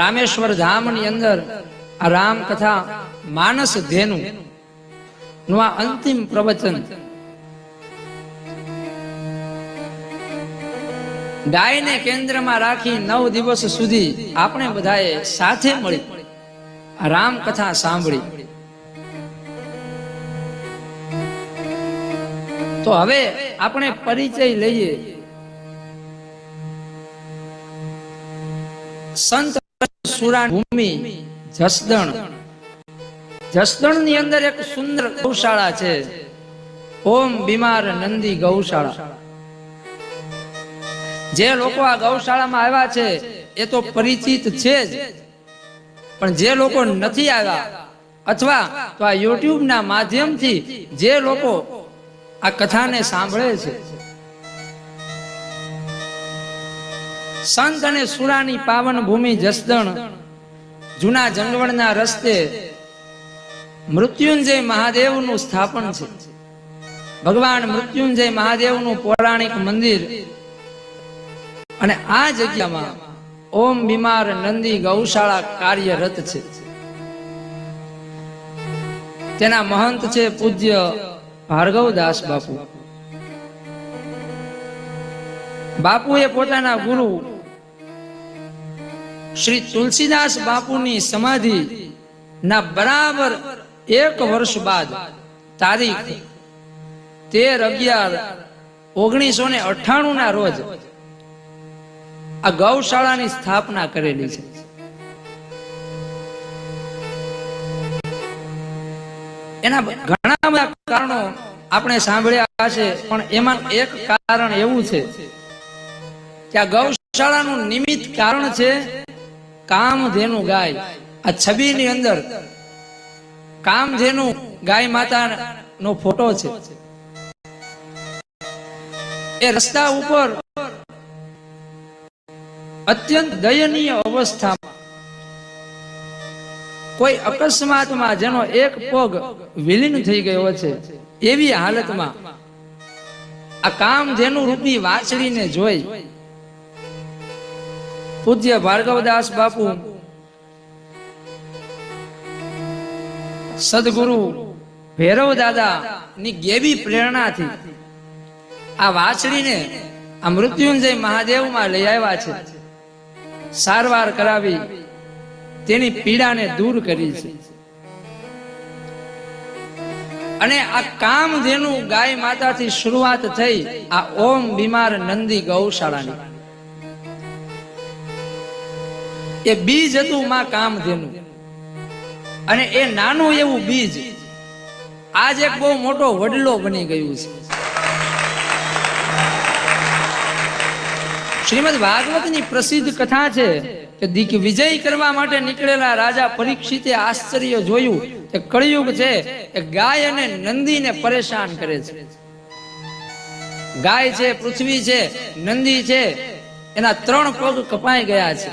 રામેશ્વર ધામની અંદર આ રામ કથા માનસ ધેનુ નું આ અંતિમ પ્રવચન ગાયને કેન્દ્રમાં રાખી 9 દિવસ સુધી આપણે બધાએ સાથે મળી આ રામ કથા સાંભળી. તો હવે આપણે પરિચય લઈએ. સંત સુરા ભૂમિ જસદણ ની અંદર એક સુંદર ગૌશાળા છે, ઓમ બીમાર નંદી ગૌશાળા. જે લોકો આ ગૌશાળામાં આવ્યા છે એ તો પરિચિત છે જ, પણ જે લોકો નથી આવ્યા અથવા તો આ યુટ્યુબ ના માધ્યમથી જે લોકો આ કથાને સાંભળે છે, સંત અને સુરાની પાવન ભૂમિ જસદણ જૂના જંગવળના રસ્તે મૃત્યુંજય મહાદેવનું સ્થાપન છે. ભગવાન મૃત્યુંજય મહાદેવનું પૌરાણિક મંદિર અને આ જગ્યામાં ઓમ બીમાર નંદી ગૌશાળા કાર્યરત છે. તેના મહંત છે પૂજ્ય ભાર્ગવદાસ બાપુ. બાપુએ પોતાના ગુરુ શ્રી તુલસીદાસ બાપુની સમાધિ ના બરાબર 1 વર્ષ બાદ તારીખ 13/11/1998 ના રોજ આ ગૌશાળાની સ્થાપના કરેલી છે. એના ઘણા બધા કારણો આપણે સાંભળ્યા છે, પણ એમાં એક કારણ એવું છે કે આ ગૌશાળાનું નિમિત્ત કારણ છે કામધેનુ ગાય. આ છબીની અંદર કામધેનુ ગાય માતાનો ફોટો છે. એ રસ્તા ઉપર અત્યંત દયનીય અવસ્થામાં કોઈ અકસ્માતમાં જેનો એક પગ વિલીન થઈ ગયો છે એવી હાલતમાં આ કામધેનુ રૂપી વાછડીને જોઈ પૂજ્ય ભાર્ગવદાસ બાપુ સદગુરુ ભૈરવ દાદા ની ગેવી પ્રેરણાથી આ વાછડીને આ મૃત્યુંજય મહાદેવમાં લઈ આવ્યા છે. સારવાર કરાવી તેની પીડાને દૂર કરી છે. અને આ કામધેનુ ગાય માતાથી શરૂઆત થઈ આ ઓમ બીમાર નંદી ગૌશાળાની. એ બીજ હતું માં કામધેનુ, અને એ નાનું એવું બીજ આજ એક બહુ મોટો વડલો બની ગયું છે. શ્રીમદ ભાગવતની પ્રસિદ્ધ કથા છે કે દિગ્વિજય કરવા માટે નીકળેલા રાજા પરીક્ષિતે આશ્ચર્ય જોયું કે કળિયુગ છે એ ગાય અને નંદીને પરેશાન કરે છે. ગાય છે, પૃથ્વી છે, નંદી છે, એના 3 પગ કપાઈ ગયા છે.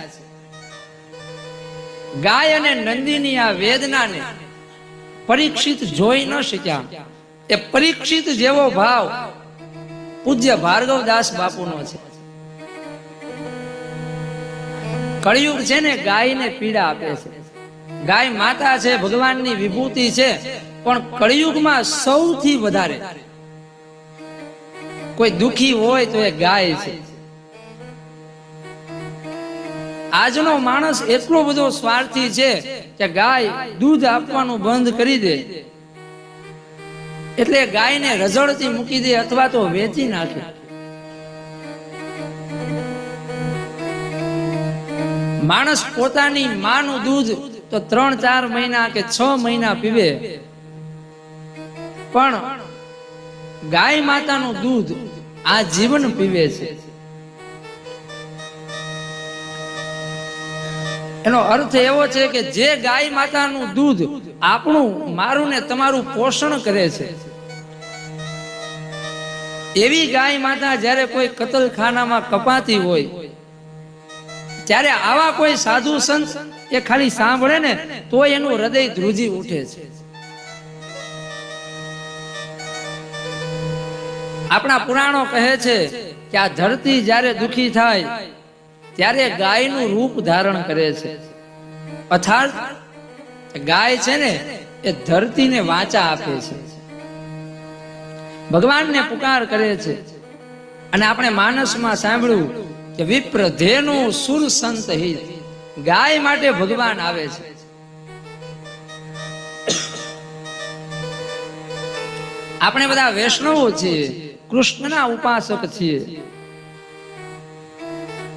ગાય અને નંદીની આ વેદનાને પરીક્ષિત જોઈ ન શક્યા. એ પરીક્ષિત જેવો ભાવ પૂજ્ય ભાર્ગવદાસ બાપુનો છે. કળિયુગ છે ને ગાયને પીડા આપે છે. ગાય માતા છે, ભગવાનની વિભૂતિ છે, પણ કળિયુગમાં સૌથી વધારે કોઈ દુખી હોય તો એ ગાય છે. આજનો માણસ એટલો બધો સ્વાર્થી છે કે ગાય દૂધ આપવાનું બંધ કરી દે એટલે ગાયને રઝળતી મૂકી દે અથવા તો વેચી નાખે. માણસ પોતાની માનું દૂધ તો 3-4 મહિના કે 6 મહિના પીવે, પણ ગાય માતાનું દૂધ આ જીવન પીવે છે. એનો અર્થ એવો છે કે જે ગાય માતાનું દૂધ આપણું, મારું ને તમારું પોષણ કરે છે, એવી ગાય માતા જ્યારે કોઈ કતલખાનામાં કપાતી હોય ત્યારે આવા કોઈ સાધુ સંત એ ખાલી સાંભળે ને તો એનું હૃદય ધ્રુજી ઉઠે છે. આપણા પુરાણો કહે છે કે આ ધરતી જ્યારે દુખી થાય ત્યારે ગાયનું રૂપ ધારણ કરે છે. અર્થાત ગાય છે ને એ ધરતીને વાચા આપે છે, ભગવાનને પુકાર કરે છે. અને આપણે માનસમાં સાંભળ્યું કે વિપ્ર ધેનુ સુર સંત હિત, ગાય માટે ભગવાન આવે છે. આપણે બધા વૈષ્ણવો છીએ, કૃષ્ણના ઉપાસક છીએ,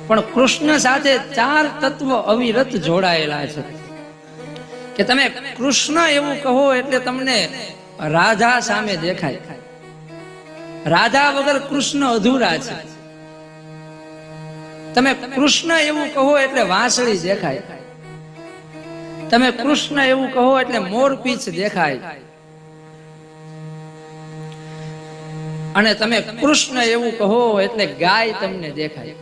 પણ કૃષ્ણ સાથે 4 તત્વ અવિરત જોડાયેલા છે. કે તમે કૃષ્ણ એવું કહો એટલે તમને રાધા સામે દેખાય, રાધા વગર કૃષ્ણ અધૂરા છે. તમે કૃષ્ણ એવું કહો એટલે વાંસળી દેખાય, તમે કૃષ્ણ એવું કહો એટલે મોરપીંછ દેખાય, અને તમે કૃષ્ણ એવું કહો એટલે ગાય તમને દેખાય.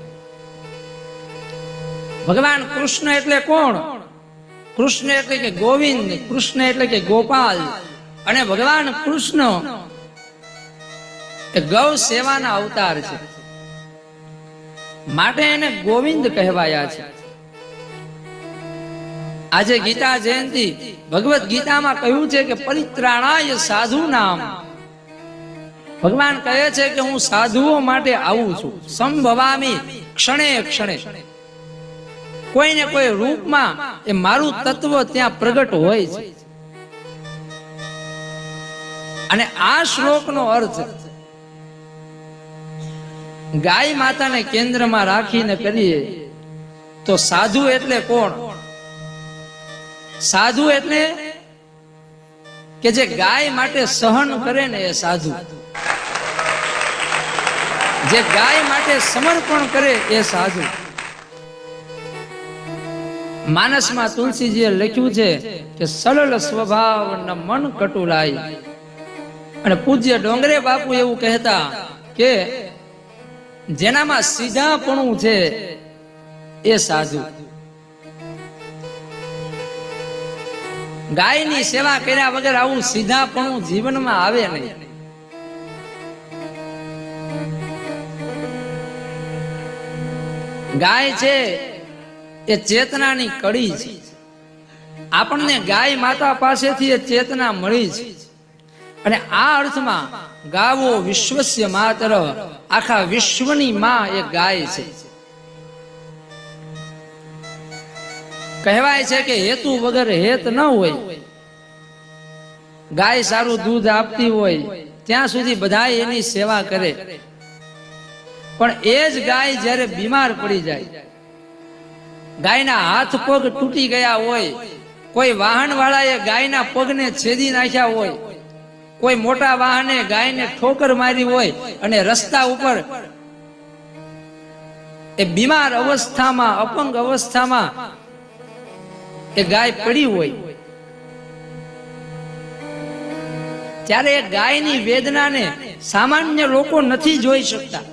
ભગવાન કૃષ્ણ એટલે કોણ? કૃષ્ણ એટલે કે ગોવિંદ, કૃષ્ણ એટલે કે ગોપાલ. અને ભગવાન કૃષ્ણ એ ગૌ સેવાના અવતાર છે, માટે એને ગોવિંદ કહેવાયા છે. આજે ગીતા જયંતિ, ભગવદ ગીતામાં કહ્યું છે કે પરિત્રાણાય સાધુ નામ. ભગવાન કહે છે કે હું સાધુઓ માટે આવું છું. સંભવામી ક્ષણે ક્ષણે, કોઈને કોઈ રૂપમાં એ મારું તત્વ ત્યાં પ્રગટ હોય છે. અને આ શ્લોકનો અર્થ ગાય માતાને કેન્દ્રમાં રાખીને કરીએ તો સાધુ એટલે કોણ? સાધુ એટલે કે જે ગાય માટે સહન કરે ને એ સાધુ, જે ગાય માટે સમર્પણ કરે એ સાધુ. માનસમાં તુલસીજીએ લખ્યું છે કે સરળ સ્વભાવ ન મન કટુલાય. અને પૂજ્ય ડોંગરે બાપુ એવું કહેતા કે જેનામાં સીધાપણું છે એ સાધુ. ગાયની સેવા કર્યા વગર આવું સીધાપણું જીવનમાં આવે નહીં. ગાય છે એ ચેતનાની કડી છે. આપણને ગાય માતા પાસેથી એ ચેતના મળી છે. અને આ અર્થમાં ગાવો વિશ્વસ્ય માતર, આખા વિશ્વની માં એ ગાય છે. કહેવાય છે કે હેતુ વગર હેત ન હોય. ગાય સારું દૂધ આપતી હોય ત્યાં સુધી બધા એની સેવા કરે, પણ એ જ ગાય જ્યારે બીમાર પડી જાય, ગાયના હાથ પગ તૂટી ગયા હોય, કોઈ વાહન વાળાએ ગાયના પગને છેદી નાખ્યા હોય, કોઈ મોટા વાહને ગાયને ઠોકર મારી હોય અને રસ્તા ઉપર એ બીમાર અવસ્થામાં, અપંગ અવસ્થામાં એ ગાય પડી હોય, ત્યારે એ ગાયની વેદનાને સામાન્ય લોકો નથી જોઈ શકતા.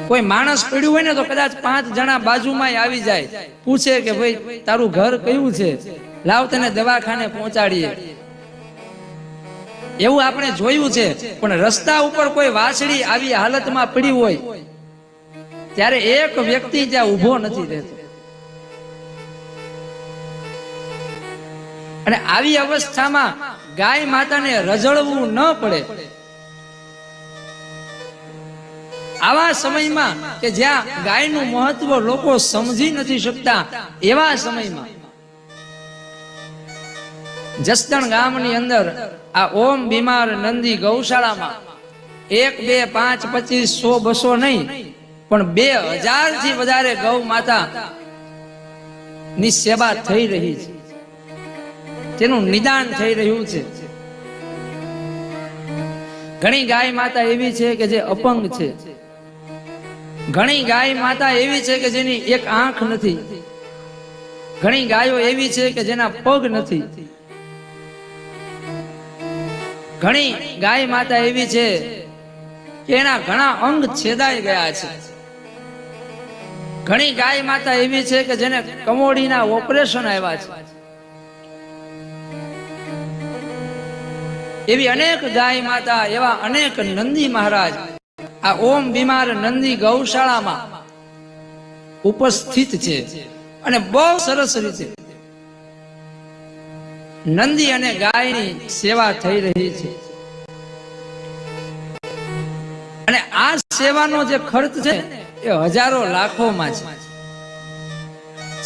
કોઈ માણસ પડ્યું હોય ને તો કદાચ 5 જણા બાજુમાં આવી જાય, પૂછે કે ભાઈ તારું ઘર કયું છે, લાવ તને દવાખાને પહોંચાડીએ. એવું આપણે જોયું છે. પણ રસ્તા ઉપર કોઈ વાછડી આવી હાલતમાં પડી હોય ત્યારે એક વ્યક્તિ ત્યાં ઊભો નથી રહેતો. અને આવી અવસ્થામાં ગાય માતાને રઝળવું ન પડે. આવા સમયમાં કે જ્યાં ગાયનું મહત્વ લોકો સમજી નથી શકતા, એવા સમયમાં જસદણ ગામની અંદર આ ઓમ બીમાર નંદી ગૌશાળામાં 1, 2, 5, 25, 100, 200 નહીં, પણ 2000 થી વધારે ગૌ માતા ની સેવા થઈ રહી છે. તેનું નિદાન થઈ રહ્યું છે. ઘણી ગાય માતા એવી છે કે જે અપંગ છે, ઘણી ગાય માતા એવી છે કે જેની એક આંખ નથી, ઘણી ગાયો એવી છે કે જેના પગ નથી, ઘણી ગાય માતા એવી છે કે એના ઘણા અંગ છેદાઈ ગયા છે, ઘણી ગાય માતા એવી છે કે જેને કમોડીના ઓપરેશન આવ્યા છે. એવી અનેક ગાય માતા, એવા અનેક નંદી મહારાજ આ ઓમ બીમાર નંદી ગૌશાળામાં ઉપસ્થિત છે. અને બહુ સરસ રીતે નંદી અને ગાયની સેવા થઈ રહી છે. અને આ સેવાનો જે ખર્ચ છે એ હજારો લાખોમાં છે.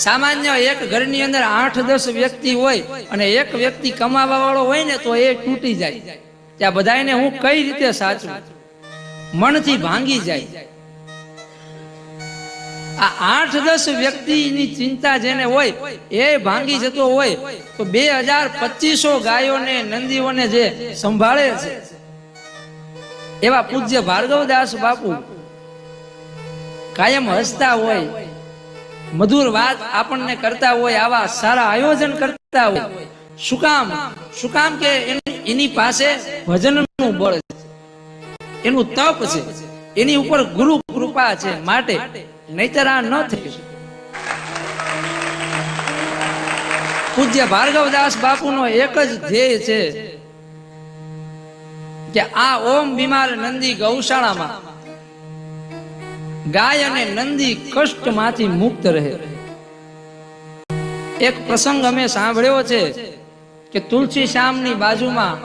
સામાન્ય એક ઘરની અંદર 8-10 વ્યક્તિ હોય અને એક વ્યક્તિ કમાવા વાળો હોય ને તો એ તૂટી જાય. ત્યાં બધાને હું કઈ રીતે સાચું, મનથી ભાંગી જાય. આ 8-10 વ્યક્તિની ચિંતા જેને હોય એ ભાંગી જતો હોય તો 2250 ગાયોને નંદીઓને જે સંભાળે છે એવા પૂજ્ય ભાર્ગવદાસ બાપુ કાયમ હસતા હોય, મધુર વાત આપણને કરતા હોય, આવા સારા આયોજન કરતા હોય. શું કામ કે એની પાસે ભજનનું બળ છે, એનું તપ છે, એની ઉપર ગુરુ કૃપા છે, માટે નહીતર આ ન થઈ શકે. પૂજ્ય ભાર્ગવદાસ બાપુનો એક જ ધ્યેય છે કે આ ઓમ બીમાર નંદી ગૌશાળામાં ગાય અને નંદી કષ્ટમાંથી મુક્ત રહે. એક પ્રસંગ અમે સાંભળ્યો છે કે તુલસી શ્યામની બાજુમાં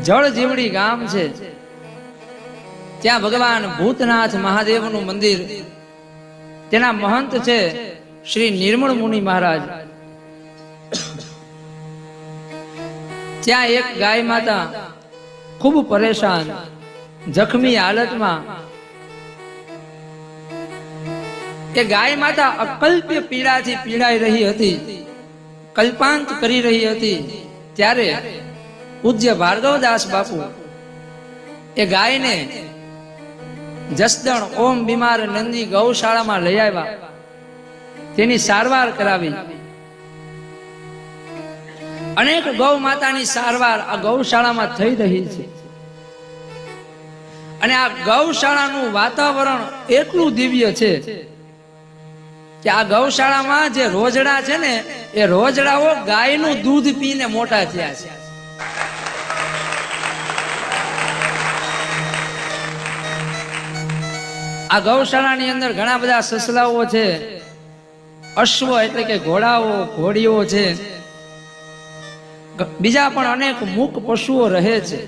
જળજીવડી ગામ છે. ત્યાં ભગવાન ભૂતનાથ મહાદેવનું મંદિર, તેના મહંત છે શ્રી નિર્મળ મુનિ મહારાજ. ત્યાં એક ગાય માતા ખૂબ પરેશાન, જખમી હાલતમાં, એ ગાય માતા અકલ્પ્ય પીડાથી પીડાઈ રહી હતી, કલ્પાંત કરી રહી હતી. ત્યારે પૂજ્ય ભાર્ગવદાસ બાપુ એ ગાયને જસદણ ઓમ બીમાર નંદી ગૌશાળામાં લઈ આવ્યા, તેની સારવાર કરાવી. અનેક ગૌ માતાની સારવાર આ ગૌશાળામાં થઈ રહી છે. અને આ ગૌશાળાનું વાતાવરણ એટલું દિવ્ય છે કે આ ગૌશાળામાં જે રોજડા છે ને એ રોજડાઓ ગાયનું દૂધ પીને મોટા થયા છે. આ ગૌશાળાની અંદર ઘણા બધા સસલાઓ છે, અશ્વ એટલે કે ઘોડાઓ, ઘોડીઓ છે, બીજા પણ અનેક મૂક પશુઓ રહે છે.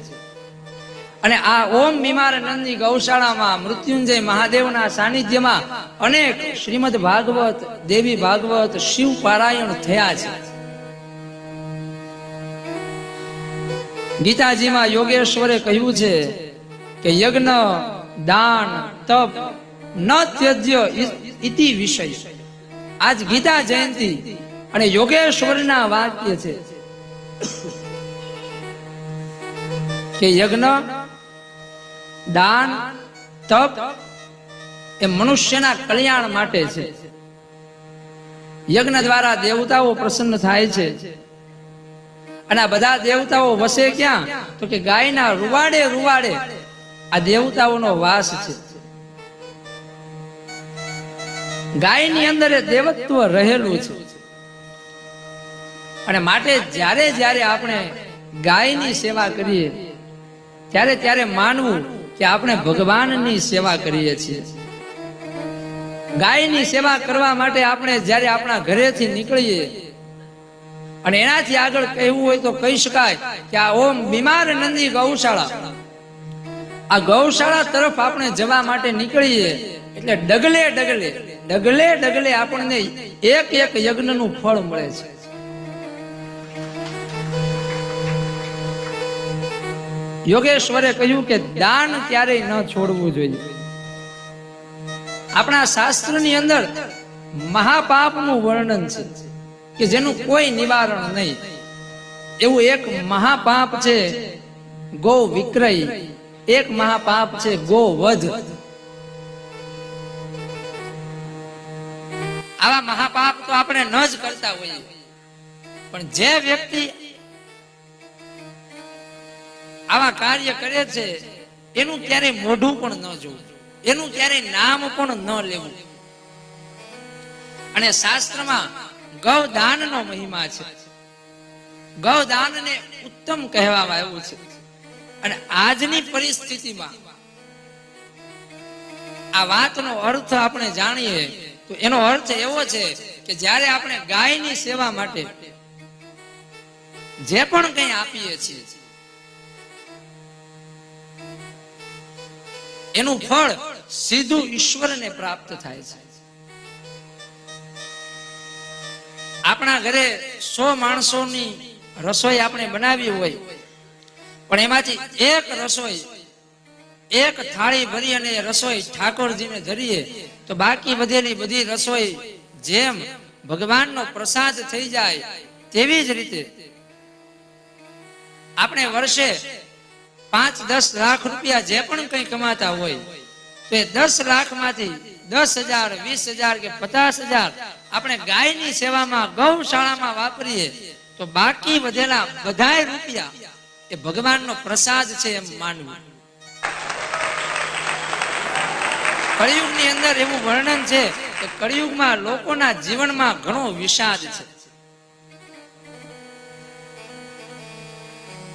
અને આ ઓમ બીમાર નંદી ગૌશાળામાં મૃત્યુંજય મહાદેવના સાનિધ્યમાં અનેક શ્રીમદ ભાગવત, દેવી ભાગવત, શિવ પારાયણ થયા છે. ગીતાજીમાં યોગેશ્વરે કહ્યું છે કે યજ્ઞ, દાન, તપ ન ત્યજ્ય ઇતિ વિષય. આજ ગીતા જયંતિ અને યોગેશ્વરના વાક્ય છે કે યજ્ઞ, દાન, તપ એ મનુષ્યના કલ્યાણ માટે છે. યજ્ઞ દ્વારા દેવતાઓ પ્રસન્ન થાય છે. અને આ બધા દેવતાઓ વસે ક્યાં? તો કે ગાયના રૂવાડે રૂવાડે આ દેવતાઓનો વાસ છે. ગાયની અંદર એ દેવત્વ રહેલું છે. અને માટે જ્યારે જ્યારે આપણે ગાયની સેવા કરીએ ત્યારે ત્યારે માનવું કે આપણે ભગવાનની સેવા કરીએ છીએ. ગાયની સેવા કરવા માટે આપણે જ્યારે આપણા ઘરેથી નીકળીએ, અને એનાથી આગળ કહેવું હોય તો કહી શકાય કે આ ઓમ બીમાર નંદી ગૌશાળા, આ ગૌશાળા તરફ આપણે જવા માટે નીકળીએ એટલે ડગલે ડગલે ડગલે ડગલે આપણને એક એક યજ્ઞનું ફળ મળે છે. યોગેશ્વરે કહ્યું કે દાન ક્યારેય ન છોડવું જોઈએ. આપણા શાસ્ત્રની અંદર મહાપાપનું વર્ણન છે કે જેનું કોઈ નિવારણ નહીં. એવું એક મહાપાપ છે ગો વિક્રય, એક મહાપાપ છે ગો વધ. આવા મહાપાપ તો આપણે ન જ કરતા હોઈએ, પણ જે વ્યક્તિ આવા કાર્ય કરે છે એનું ક્યારેય મોઢું પણ ન જોવું, એનું ક્યારેય નામ પણ ન લેવું. અને શાસ્ત્રમાં ગૌદાનનો મહિમા છે. ગૌદાનને ઉત્તમ કહેવામાં આવ્યું છે. અને આજની પરિસ્થિતિમાં આ વાતનો અર્થ આપણે જાણીએ તો એનો અર્થ એવો છે કે જ્યારે આપણે ગાયની સેવા માટે જે પણ કંઈ આપીએ છીએ એનું ફળ સીધું ઈશ્વરને પ્રાપ્ત થાય છે. આપણા ઘરે 100 માણસોની રસોઈ આપણે બનાવી હોય, પણ એમાંથી એક થાળી ભરી અને રસોઈ ઠાકોરજીને ધરીએ તો બાકી વધેલી બધી રસોઈ જેમ ભગવાનનો પ્રસાદ થઈ જાય, તેવી જ રીતે આપણે વર્ષે 5-10 લાખ રૂપિયા જે પણ કંઈ કમાતા હોય તો એ 10 લાખમાંથી 10,000, 20,000 કે 50,000 આપણે ગાયની સેવામાં, ગૌશાળામાં વાપરીએ તો બાકી વધેલા બધાય રૂપિયા એ ભગવાનનો પ્રસાદ છે એમ માનવું. કળિયુગની અંદર એવું વર્ણન છે કે કળિયુગમાં લોકોના જીવનમાં ઘણો વિષાદ છે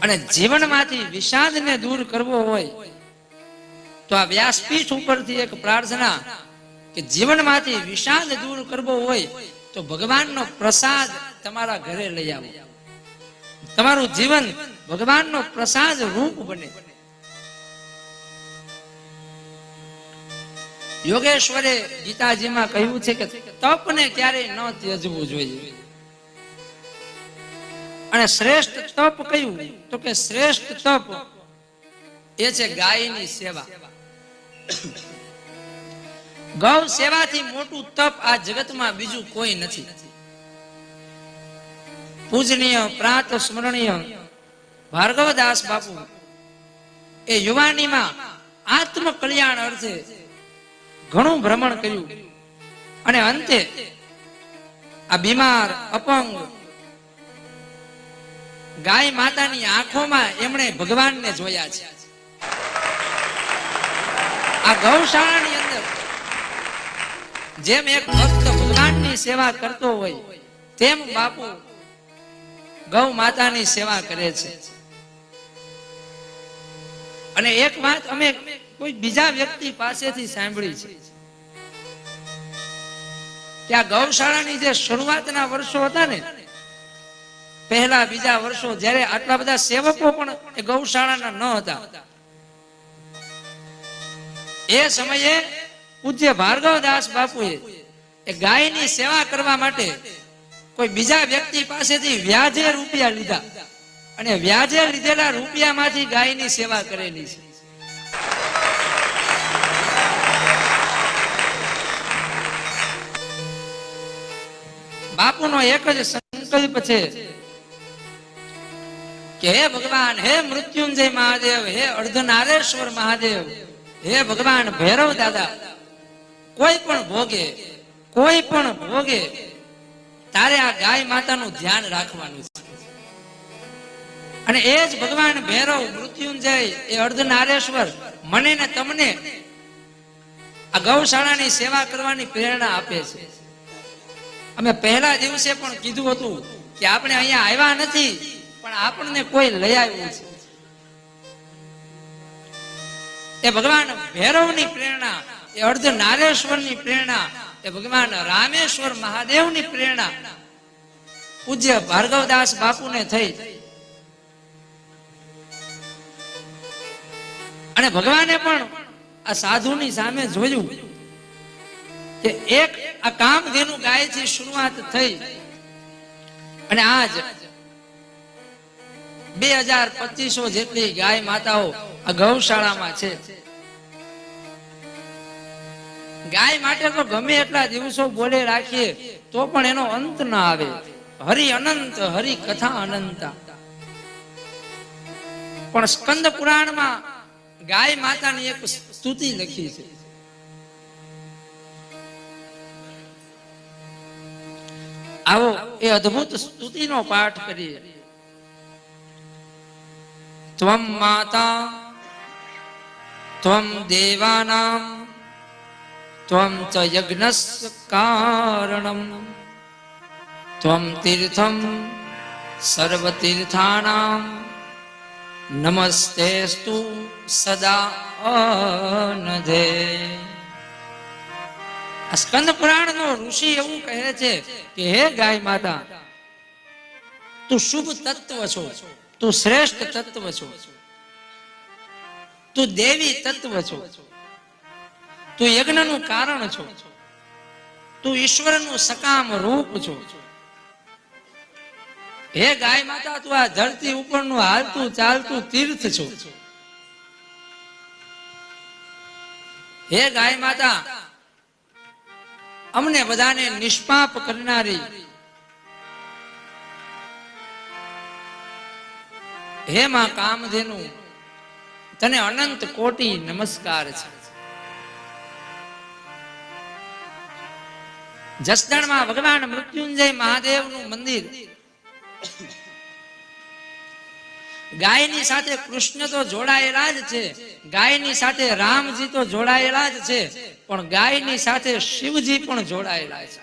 અને જીવનમાંથી વિષાદને દૂર કરવો હોય તો આ વ્યાસપીઠ ઉપરથી એક પ્રાર્થના કે જીવનમાંથી વિષાદ દૂર કરવો હોય તો ભગવાનનો પ્રસાદ તમારા ઘરે લઈ આવો. તમારું જીવન ભગવાનનો પ્રસાદ રૂપ બને. યોગેશ્વરે ગીતાજીમાં કહ્યું છે કે તપને ક્યારેય ન ત્યજવું જોઈએ. અને શ્રેષ્ઠ તપ કયું? તો કે શ્રેષ્ઠ તપ એ છે ગાયની સેવા. ગૌ સેવાથી મોટું તપ આ જગતમાં બીજું કોઈ નથી. પૂજનીય પ્રાત સ્મરણીય ભાર્ગવદાસ બાપુ એ યુવાનીમાં આત્મ કલ્યાણ અર્થે ઘણું ભ્રમણ કર્યું અને અંતે આ બીમાર અપંગ ગાય માતાની આંખોમાં એમણે ભગવાનને જોયા છે. આ ગૌશાળાની અંદર જેમ એક ભક્ત ભગવાનની સેવા કરતો હોય તેમ બાપુ ગૌ માતાની સેવા કરે છે. અને એક વાત અમે કોઈ બીજા વ્યક્તિ પાસેથી સાંભળી છે કે આ ગૌશાળાની જે શરૂઆતના વર્ષો હતા ને, પહેલા બીજા વર્ષો, જ્યારે આટલા બધા સેવકો પણ એ ગૌશાળાના ન હતા, એ સમયે પૂજ્ય ભાર્ગવદાસ બાપુએ એ ગાયની સેવા કરવા માટે કોઈ બીજા વ્યક્તિ પાસેથી વ્યાજે રૂપિયા લીધા અને વ્યાજે લીધેલા રૂપિયામાંથી ગાયની સેવા કરેલી છે. બાપુનો એક જ સંકલ્પ છે કે હે ભગવાન, હે મૃત્યુંજય મહાદેવ, હે અર્ધનારેશ્વર મહાદેવ, હે ભગવાન ભૈરવ દાદા, કોઈ પણ ભોગે તારે આ ગાય માતાનું ધ્યાન રાખવાનું છે. અને એ જ ભગવાન ભૈરવ, મૃત્યુંજય, એ અર્ધનારેશ્વર મને ને તમને આ ગૌશાળાની સેવા કરવાની પ્રેરણા આપે છે. અમે પહેલા દિવસે પણ કીધું હતું કે આપણે અહીંયા આવ્યા નથી, પણ આપણને કોઈ લઈ આવ્યું છે. એ ભગવાન ભૈરવની પ્રેરણા, એ અર્ધનારેશ્વરની પ્રેરણા, એ ભગવાન રામેશ્વર મહાદેવની પ્રેરણા પૂજ્ય ભાર્ગવદાસ બાપુને થઈ. અને ભગવાને પણ આ સાધુની સામે જોયું કે એક આ કામધેનુ ગાયથી શરૂઆત થઈ અને આજ 2250 જેટલી ગાય માતાઓ આ ગૌશાળામાં છે. ગાય માટે તો ગમે એટલા દિવસો બોલે રાખીએ તો પણ એનો અંત ના આવે. હરિ અનંત, હરિ કથા અનંતા. પણ સ્કંદ પુરાણમાં ગાય માતાની એક સ્તુતિ લખી છે. આવો એ અદ્ભુત સ્તુતિનો પાઠ કરીએ. ત્વમ માતા ત્વમ દેવાનામ ત્વમ ચ યજ્ઞસ્ય કારણમ ત્વમ તીર્થમ સર્વ તીર્થાનામ નમસ્તેસ્તુ સદા અનધે. આ સ્કંદ પુરાણ નો ઋષિ એવું કહે છે કે હે ગાય માતા, તું શુભ તત્વ છો, તું શ્રેષ્ઠ તત્વ છો, તું દેવી તત્વ છો, તું યજ્ઞનું કારણ છો, તું ઈશ્વરનું સકામ રૂપ છો. હે ગાય માતા, તું આ ધરતી ઉપરનું હાલતું ચાલતું તીર્થ છો. હે ગાય માતા, અમને બધાને નિષ્પાપ કરનારી, હે માં કામધેનુ, તને અનંત કોટી નમસ્કાર છે. જસદણમાં ભગવાન મૃત્યુંજય મહાદેવનું મંદિર, ગાયની સાથે કૃષ્ણ તો જોડાયેલા જ છે, ગાયની સાથે રામજી તો જોડાયેલા જ છે, પણ ગાયની સાથે શિવજી પણ જોડાયેલા છે.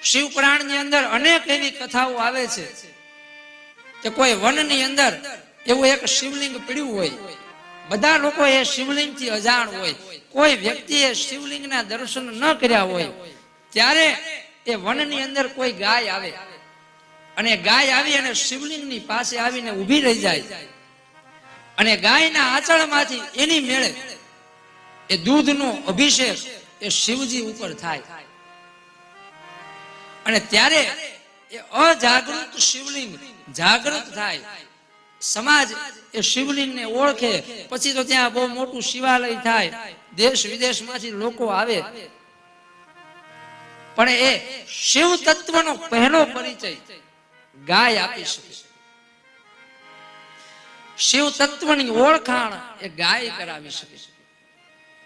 શિવ પુરાણની અંદર અનેક એવી કથાઓ આવે છે કે કોઈ વનની અંદર એવું એક શિવલિંગ પડ્યું હોય, બધા લોકો એ શિવલિંગ થી અજાણ હોય, કોઈ વ્યક્તિએ શિવલિંગના દર્શન ન કર્યા હોય, ત્યારે એ વનની અંદર કોઈ ગાય આવે અને ગાય આવી અને શિવલિંગની પાસે આવીને ઊભી રહી જાય અને ગાયના આંચળમાંથી એની મેળે એ દૂધનો અભિષેક એ શિવજી ઉપર થાય અને ત્યારે એ અજાગૃત શિવલિંગ જાગૃત થાય. સમાજ એ શિવલિંગને ઓળખે, પછી તો ત્યાં બહુ મોટું શિવાલય થાય, દેશ વિદેશમાંથી લોકો આવે. પણ એ શિવ તત્વનો પહેલો પરિચય ગાય આપી શકે. શિવ તત્વની ઓળખાણ એ ગાય કરાવી શકે.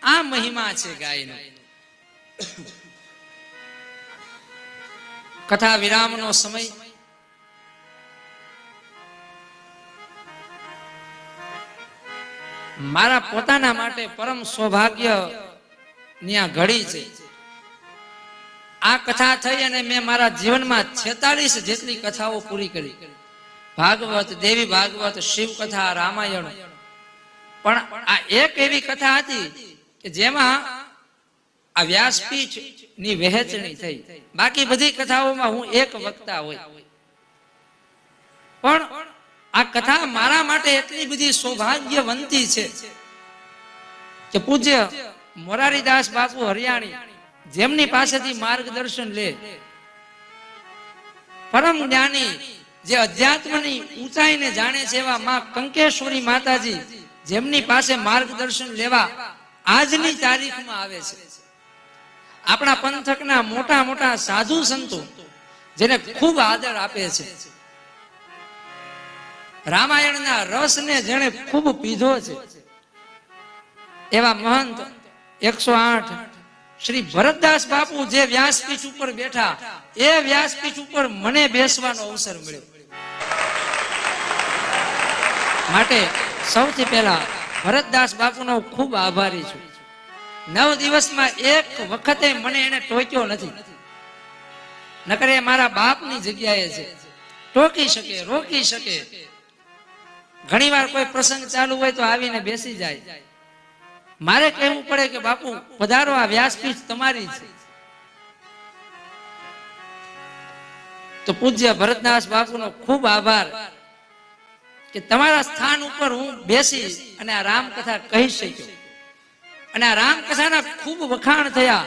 આ મહિમા છે ગાયનો. કથા વિરામનો સમય. મારા પોતાના માટે પરમ સૌભાગ્ય ની આ ઘડી છે. આ કથા થઈ અને મેં મારા જીવનમાં 46 જેટલી કથાઓ પૂરી કરી. ભાગવત, દેવી ભાગવત, શિવ કથા, રામાયણ. પણ આ એક એવી કથા હતી કે જેમાં આ વ્યાસપીઠ ની વહેંચણી થઈ. બાકી બધી કથાઓમાં હું એક વક્તા હોય, પણ આ કથા મારા માટે એટલી બધી સૌભાગ્યવંતી છે કે પૂજ્ય મોરારીદાસ બાપુ હરિયાણી, જેમની પાસેથી માર્ગદર્શન લે, પરમ જ્ઞાની જે અધ્યાત્મની ઊંચાઈને જાણે છે એવા માં કંકેશ્વરી માતાજી, જેમની પાસે માર્ગદર્શન લેવા આજની તારીખમાં આવે છે. આપણા પંથકના મોટા મોટા સાધુ સંતો જેને ખૂબ આદર આપે છે, રામાયણના રસને જેણે ખૂબ પીધો છે, એવા મહંત 108 શ્રી ભરતદાસ બાપુ જે વ્યાસપીઠ ઉપર બેઠા, એ વ્યાસપીઠ ઉપર મને બેસવાનો અવસર મળ્યો. માટે સૌથી પહેલા ભરતદાસ બાપુનો ખૂબ આભારી છું. 9 દિવસમાં એક વખતે મને એને ટોક્યો નથી. નકર એ મારા બાપની જગ્યાએ છે, ટોકી શકે, રોકી શકે. ઘણી વાર કોઈ પ્રસંગ ચાલુ હોય તો આવીને બેસી જાય. મારે કહેવું પડે કે બાપુ પધારો, આ વ્યાસપીઠ તમારી છે. તો પૂજ્ય ભરતદાસ બાપુનો ખૂબ આભાર કે તમારા સ્થાન ઉપર હું બેસી અને આ રામકથા કહી શક્યો. અને આ રામકથાના ખૂબ વખાણ થયા.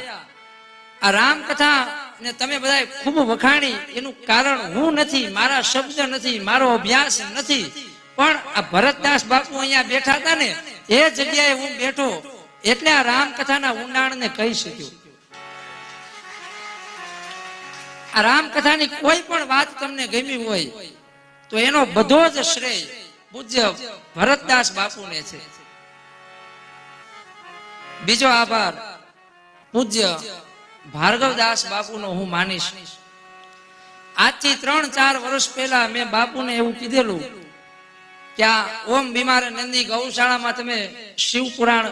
આ રામકથા ને તમે બધા ખૂબ વખાણી, એનું કારણ હું નથી, મારા શબ્દ નથી, મારો અભ્યાસ નથી, પણ આ ભરતદાસ બાપુ અહીંયા બેઠા હતા ને, એ જગ્યાએ હું બેઠો એટલે આ રામકથાના ઊંડાણને કહી શક્યો. આ રામકથાની કોઈ પણ વાત તમને ગમી હોય તો એનો બધો જ શ્રેય પૂજ્ય ભરતદાસ બાપુને છે. બીજો આભાર પૂજ્ય ભાર્ગવદાસ બાપુનો હું માનીશ. આજથી 3-4 વર્ષ પહેલા મેં બાપુને એવું કીધેલું કે આ ઓમ બીમાર નંદી ગૌશાળામાં તમે શિવ પુરાણ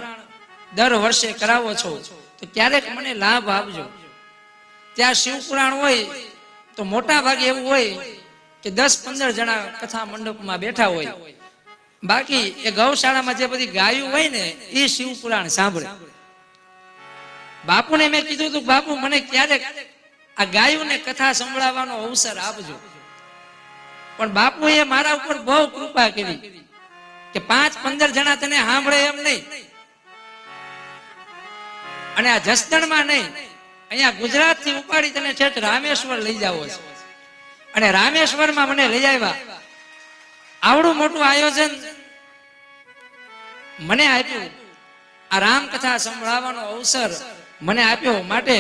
દર વર્ષે કરાવો છો તો ક્યારેક મને લાભ આપજો. ત્યાં શિવ પુરાણ હોય તો મોટા ભાગે એવું હોય કે 10-15 જણા કથા મંડપમાં બેઠા હોય, બાકી એ ગૌશાળામાં જે બધી ગાયું હોય ને એ શિવ પુરાણ સાંભળે. બાપુને મેં કીધું હતું, બાપુ મને ક્યારેક આ ગાયોને કથા સંભળાવવાનો અવસર આપજો. પણ બાપુએ મારા ઉપર બહુ કૃપા કરી કે 5-15 જણા તને સાંભળે એમ નહીં, અને આ જસદણમાં નહીં, અહીંયા ગુજરાત થી ઉપાડી તને છેક રામેશ્વર લઈ જાવો છે. અને રામેશ્વરમાં મને લઈ આવ્યા. આવડું મોટું આયોજન મને આપ્યું, આ રામકથા સંભળાવવાનો અવસર મને આપ્યો. માટે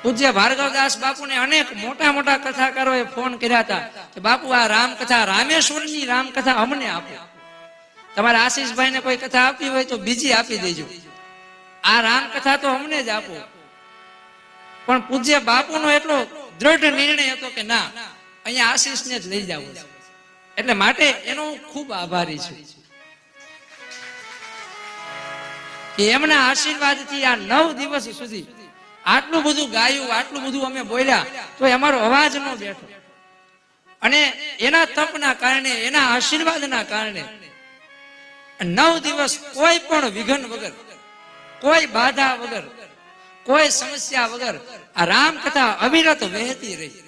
પૂજ્ય ભાર્ગવદાસ બાપુને અનેક મોટા મોટા કથાકારોએ ફોન કર્યા હતા કે બાપુ આ રામકથા, રામેશ્વરની રામકથા અમને આપો. તમારા આશીષભાઈને કોઈ કથા આપવી હોય તો બીજી આપી દેજો, આ રામકથા તો અમને જ આપો. પણ પૂજ્ય બાપુનો એટલો દ્રઢ નિર્ણય હતો કે ના, અહીંયા આશીષને જ લઈ જવું. એટલે માટે એનો હું ખૂબ આભારી છું કે એમના આશીર્વાદથી આ 9 દિવસ સુધી આટલું બધું ગાયું, આટલું બધું અમે બોલ્યા તો અમારો અવાજ ન બેઠો. અને એના તપના કારણે, એના આશીર્વાદના કારણે 9 દિવસ કોઈ પણ વિઘ્ન વગર, કોઈ બાધા વગર, કોઈ સમસ્યા વગર આ રામકથા અવિરત વહેતી રહી.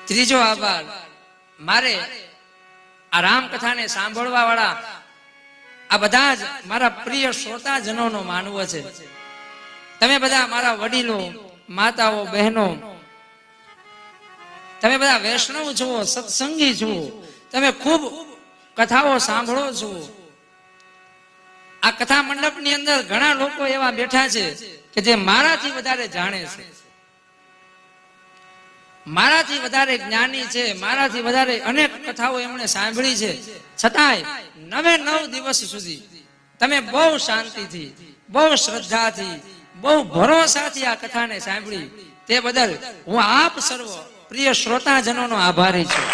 ત્રીજો આભાર મારે આ રામકથાને સાંભળવા વાળા આ બધા જ મારા પ્રિય શ્રોતાજનોનો માનવો છે. તમે બધા મારા વડીલો, માતાઓ, બહેનો, તમે બધા વૈષ્ણવ છો, સત્સંગી છો, તમે ખૂબ કથાઓ સાંભળો છો. આ કથા મંડપની અંદર ઘણા લોકો એવા બેઠા છે કે જે મારાથી વધારે જાણે છે, મારાથી વધારે જ્ઞાની છે, મારાથી વધારે અનેક કથાઓ એમણે સાંભળી છે. છતાંય 9 દિવસ સુધી તમે બહુ શાંતિથી, બહુ શ્રદ્ધાથી, બહુ ભરોસાથી આ કથાને સાંભળી, તે બદલ હું આપ સર્વ પ્રિય શ્રોતાજનોનો આભારી છું.